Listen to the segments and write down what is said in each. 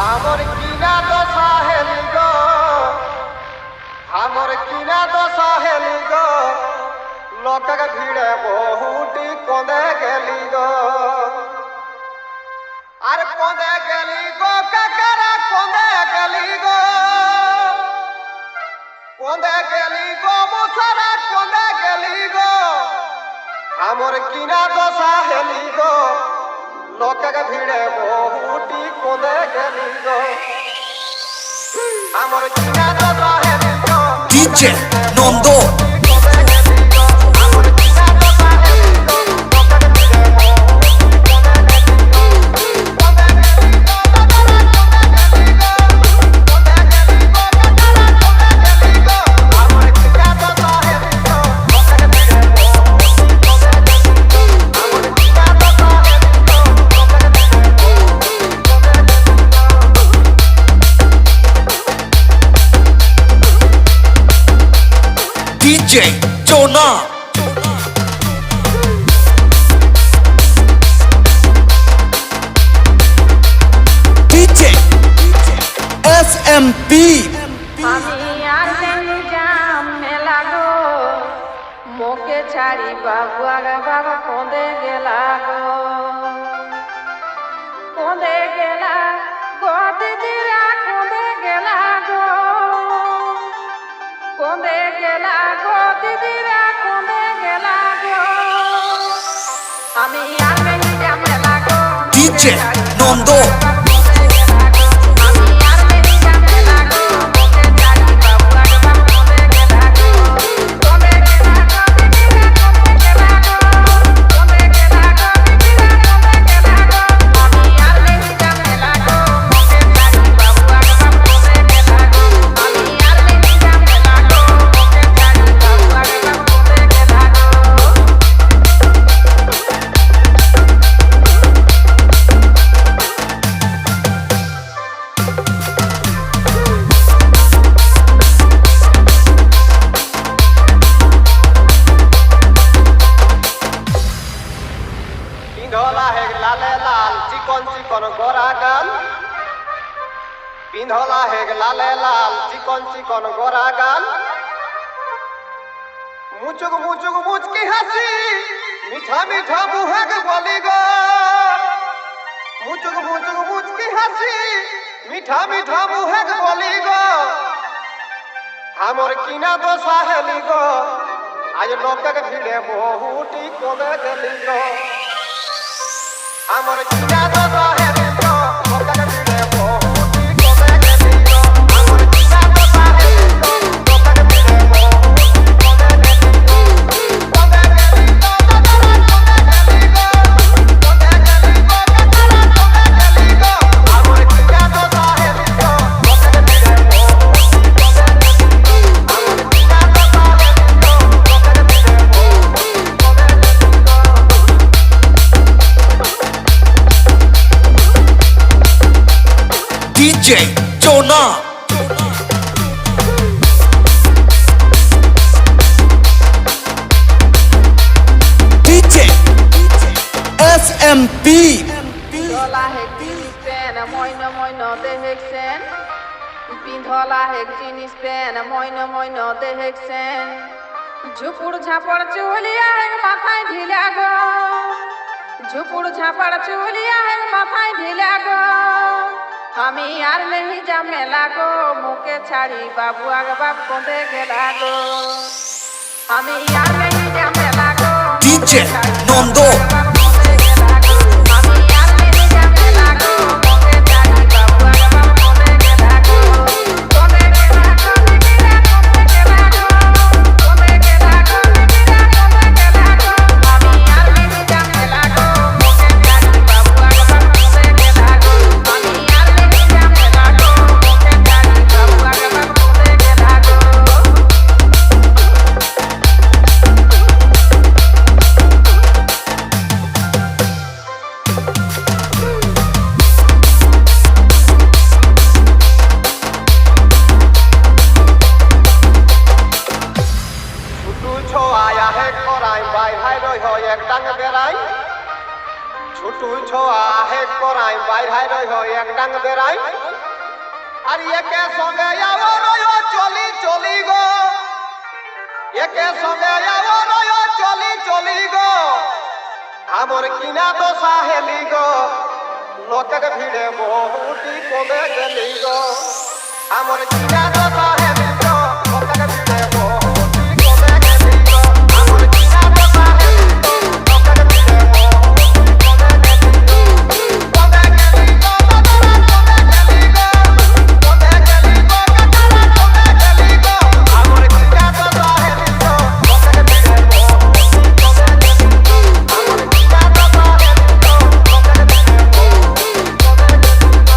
আমার কিনা দশা হেলি গো, আমার কিনা দশা হেলি গো, লোককে ভিড়ে বহুটি কঁদে গেলি গো। আর কঁদে গেলি গো কাকারা, কঁদে গেলি গো, কঁদে গেলি গো মশারা, কঁদে গেলি গো। আমার কিনা দশা হেলি গো, লোককে ভিড়ে বহুটি কঁদে গেলি গো। আমার কিনা দশা হেলি গো, ডিজে নন্দ ডিজে জোনা ডিজে এসএমপি আমি আর যাম মেলা গো, মোকে ছাড়ি বাবু আগা বাবা কোঁদে গেলা গো, কোঁদে গেলা গো দিদিরা, কোঁদে গেলা গো, কোঁদে গেলা গো দিদিরা, কোঁদে গেলা গো। আমি আর যাম মেলা গো, ডিজে নন্দ পিন্ধলা হে লালে লাল চিকন চিকন গোরা গাল, পিন্ধলা হে লালে লাল চিকন চিকন গোরা গাল। মুচুক মুচুক মুচকি হাসি, মিঠা মিঠা মুহেক বলি গো। মুচুক মুচুক মুচকি হাসি, মিঠা মিঠা মুহেক বলি গো। আমার কিনা দশা হেলি গো, আজ লোককে ভিড়ে বহুটি কঁদে গেলি গো। আমার কিনা দশা হেলি গো, লোককে ভিড়ে বহুটি কঁদে গেলি গো। আমার কিনা দশা হেলি গো, লোককে ভিড়ে বহুটি কঁদে গেলি গো। কঁদে গেলি গো দাদারা, কঁদে গেলি গো, কঁদে গেলি গো কাকারা, কঁদে গেলি গো। আমার কিনা দশা হেলি গো, লোককে ভিড়ে বহুটি কঁদে গেলি গো। আমার কিনা দশা হেলি গো, লোককে ভিড়ে বহুটি কঁদে গেলি গো। ডিজে জোনা ডিজে এসএমপি পিন্ধলা হেক জিনিস পেন মইন মইন দেখছেন, পিন্ধলা হেক জিনিস পেন মইন মইন দেখছেন। ঝুপুর ঝাপড় চুলিয়া হেক মাথায় ঢিলা গো, ঝুপুর ঝাপড় চুলিয়া হেক মাথায় ঢিলা গো। আমি আর নেহি যা মেলা গো, মুখে ছাড়ি বাবু আগে বাপ কোঁদে গেলা গো। আমি আর নেহি যা মেলা গো, ডিজে নন্দ নাই আর একে সঙ্গে যাবো রয়ো চলি চলি গো একে সঙ্গে যাবো রয়ো চলি চলি গো আমার কিনা তো সাহেলি গো লোকের ভিড়ে বহুটি কমে গেলি গো আমার কিনা তো সাহেলি গো লোকের ভিড়ে বহুটি কমে গেলি গো আমার কিনা তো সাহেলি গো লোকের ভিড়ে বহুটি কমে গেলি গো কমে গেলি গো বাবা কমে গেলি গো কমে গেলি গো কাকারা কমে গেলি গো আমার কিনা তো সাহেলি গো লোকের ভিড়ে বহুটি কমে গেলি গো আমার কিনা তো সাহেলি গো লোকের ভিড়ে বহুটি কমে গেলি গো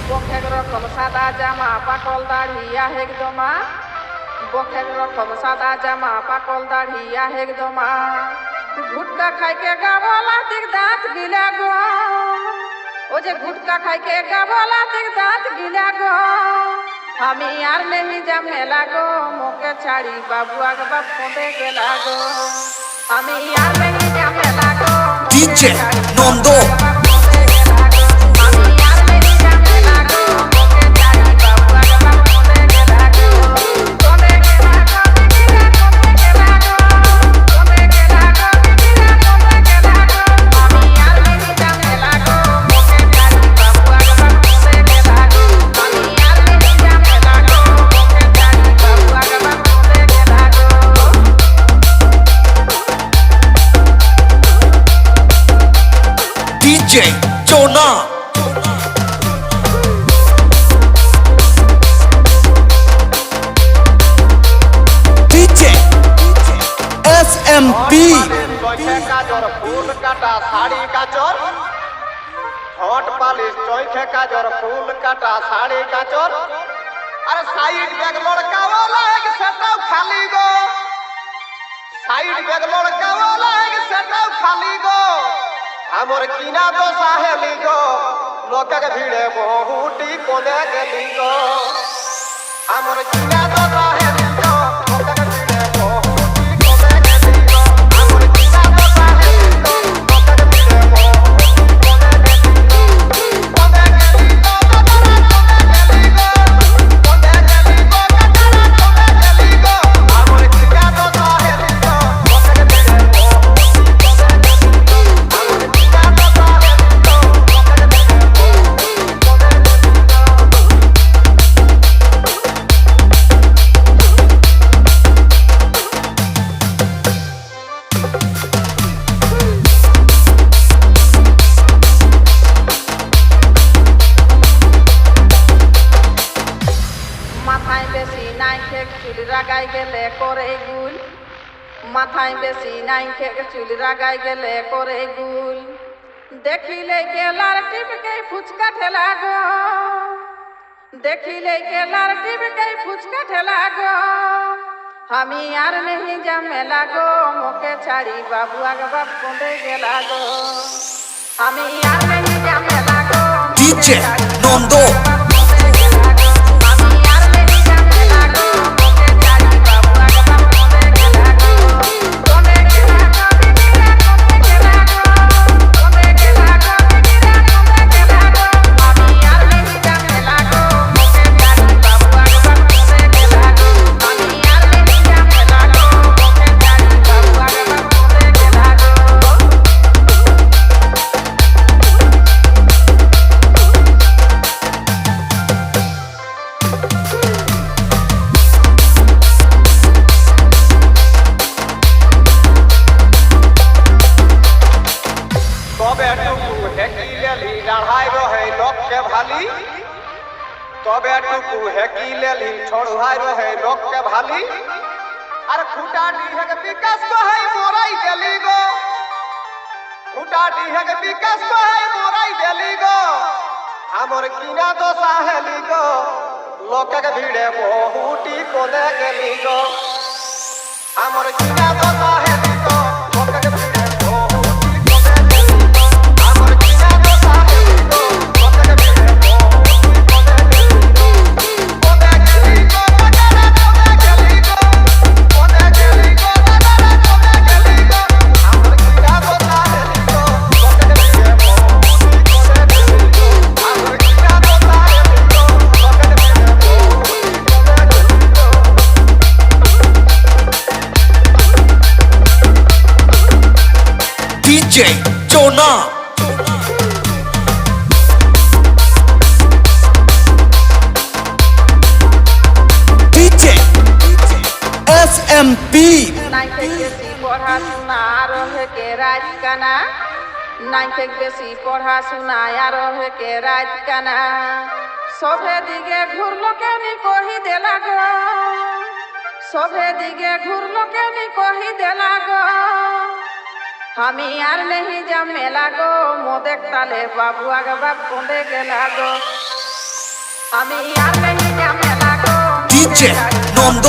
বখের রকম সাদা জামা পাকল দাড়িয়া হেকদমা বখের রকম সাদা জামা পাকল দাড়িয়া হেকদমা গুটকা খাইকে গাবলা দিক দাঁত গিলা গো ও যে গুটকা খাইকে গাবলা দিক দাঁত গিলা গো আমি আর নেহি জামেলা গো মোকে ছাড়ি বাবু আগবা ফোঁদে গেলা গো আমি আর নেহি জামেলা গো DJ নন্দো। আমি আর নেহি জামেলা গো মোকে ছাড়ি বাবু আগবা ফোঁদে গেলা গো ফোঁদে গেলা গো দিদিরা ফোঁদে গেলা গো দিদিরা ফোঁদে গেলা গো আমি আর নেহি জামেলা গো মোকে ছাড়ি বাবু আগবা ফোঁদে গেলা গো আমি আর নেহি জামেলা গো মোকে ছাড়ি বাবু আগবা ফোঁদে গেলা গো DJ চোনা। DJ SMP চৈখে কাজর ফুল কাটা শাড়ি কাচর ঠোঁট পালিশ চৈখে কাজর ফুল কাটা শাড়ি কাচর আরে সাইড ব্যাগ লড়কাওয়ালা এক সেটাও খালি গো সাইড ব্যাগ লড়কাওয়ালা এক সেটাও খালি গো আমার কিনা তো সাহেলি গো লোকের ভিড়ে বহুটি কোনে গেলি গো আমার কিনা তো সাহেলি গো লোকের ভিড়ে বহুটি কোনে গেলি গো আমার কিনা তো সাহেলি গো লোকের ভিড়ে বহুটি কোনে গেলি গো কোনে গেলি গো বাবারা কোনে গেলি গো কোনে গেলি গো কাকারা কোনে গেলি গো আমার কিনা তো সাহেলি গো লোকের ভিড়ে বহুটি কোনে গেলি গো আমার কিনা তো সাহেলি গো লোকের ভিড়ে বহুটি কোনে গেলি গো মাথায় বেশি নাই খেক চুল রাগাই গেলে করে গুল মাথায় বেশি নাই খেক চুল রাগাই গেলে করে গুল দেখিলে গেলার টিপকে ফুচকা ঠেলা গো দেখিলে গেলার টিপকে ফুচকা ঠেলা গো আমি আর নেহি জামেলা গো মোকে ছাড়ি বাবু আগবা ফোঁদে গেলা গো আমি আর নেহি জামেলা গো DJ নন্দো। আমি আর নেহি জামেলা গো মোকে ছাড়ি বাবু আগবা ফোঁদে গেলা গো ফোঁদে গেলা গো দিদিরা ফোঁদে গেলা গো ফোঁদে গেলা গো দিদিরা ফোঁদে গেলা গো আমি আর নেহি জামেলা গো মোকে ছাড়ি বাবু আগবা ফোঁদে গেলা গো আমি আর নেহি জামেলা গো মোকে ছাড়ি বাবু আগবা ফোঁদে গেলা গো তবে টুকু হেকি লেলি ডাঢ়াই রহে লোককে ভালি তবে টুকু হেকি লেলি ছড়ুহাই রহে লোককে ভালি আর খুঁটা ডিহেক বিকাশ কহাই মোরাই গেলি গো খুঁটা ডিহেক বিকাশ কহাই মোরাই গেলি গো আমার কিনা তো সাহেলি গো লোকের ভিড়ে বহুটি কোনে গেলি গো আমার কিনা তো সাহেলি গো লোকের ভিড়ে বহুটি কোনে গেলি গো আমার কিনা তো সাহেলি গো ডিজে চোনা ডিজে এসএমপি নাই থেকে বেশি পড়াশোনা আর হেকে রাত কানা নাই থেকে বেশি পড়াশোনা আর হেকে রাত কানা সবে দিকে ঘুরলো কেনি কহি দেলা গো সবে দিকে ঘুরলো কেনি কহি দেলা গো আমি আর নেহি যা মেলা গো মোদেক তালে বাবু আগে বাপ কোঁদে গেলা গো আমি আর নেহি যা মেলা গো ডিজে নন্দ